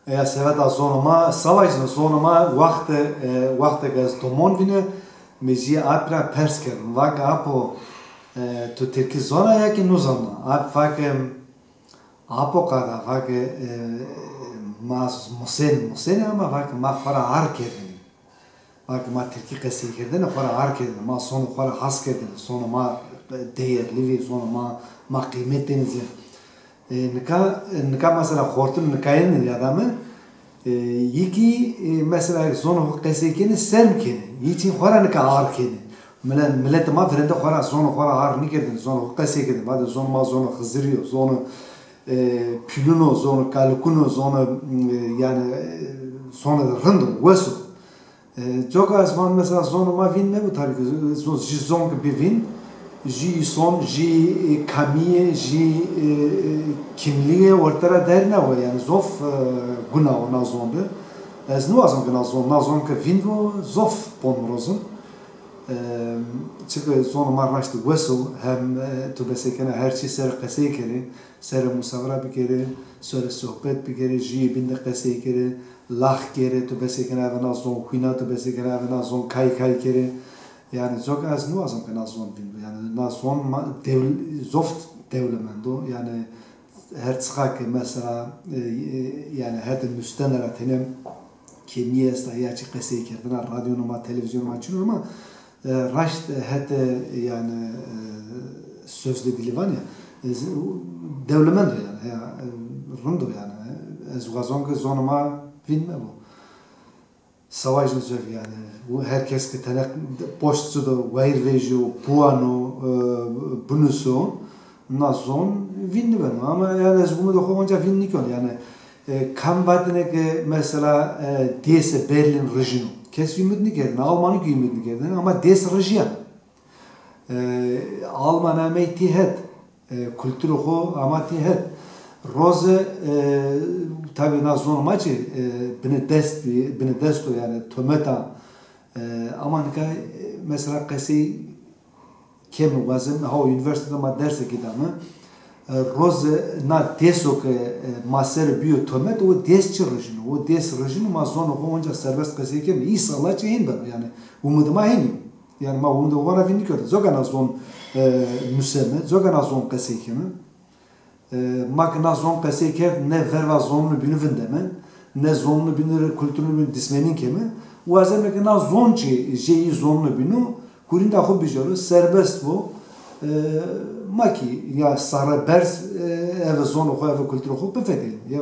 Ja seveda zonoma, savaşın zonoma vakte gaz domon vine mezi apra persker. Vak apo tu Türkiye zona ya ki nuzona. Ap vak apo kada vak mas musen ama vak ma fara harkedin. Vak ma Türkiye kesi kedin fara harkedin. Ma sonu fara has kedin. Sonu ma değerli sonu ma kıymetiniz. Nika mesela hortum nikayın adamı yiki mesela zonu kesekeni sermkeni yiçin khora nika arkeni millet ma frende khora zonu khora ar nikedin zonu kesekeni bade zonu ma zonu khızırıyor zonu pülüno zonu kalkuno zonu yani sonra rındı vesu çok az var mesela zonu ma vin ne bu tabii ki zon gibi vin ji son, ji kamiye, ji kimliğe ortaya derine o yani zof guna ona zondu. Ez nu azam guna zon, na zon ke vinvo zof ponrozun. Çünkü zon marmaştı vesu hem tu besekene her şey ser kesekeri, ser musavra bir kere, ser sohbet bir kere, ji binde kesekeri, lah kere tu besekene avena zon kuina tu besekene avena zon kay kere. Yani çok az nu azam kana zon bin yani na zon zoft devlemendo yani her çıkak mesela yani her müstenera tenem kemiye sta ya çık pesi kerdina radyonu ma televizyonu ma açıyor ama raşt het yani sözde dili var ya devlemendo yani ya rundo yani ez gazon ki zonuma bilme bu savaşın söylüyor yani bu herkes ki tane poştu da vayr vejo puano bunusu nazon vinni ben ama yani ez bunu da koyunca vinni kon yani kam vadine ki mesela dese Berlin rejimi kes ümidni geldi Almanı ümidni geldi ama des rejiya Almanya meytihet kültürü ho ama tihet roze tabi nazon maçı benedesto yani tometa ama mesela kesi kemi vazim ha üniversitede ma derse gidamı roze na deso ke maser bio tomet o des çırıjın o des rejim ma zon o onca serbest kesi kemi isalla çeyin ben yani umuduma heni yani ma umudu vara vinni kötü zogana zon müsemme zogana zon kesi kemi Makna zon keseker ne verva zonunu binivinde mi ne zonunu binir kültürünü bin dismenin kemi o azem ki na zonçi jeyi zonunu binu kurinda hobi jolu serbest bu maki ya sarı bers ev zonu ev kültürü ho befedil ya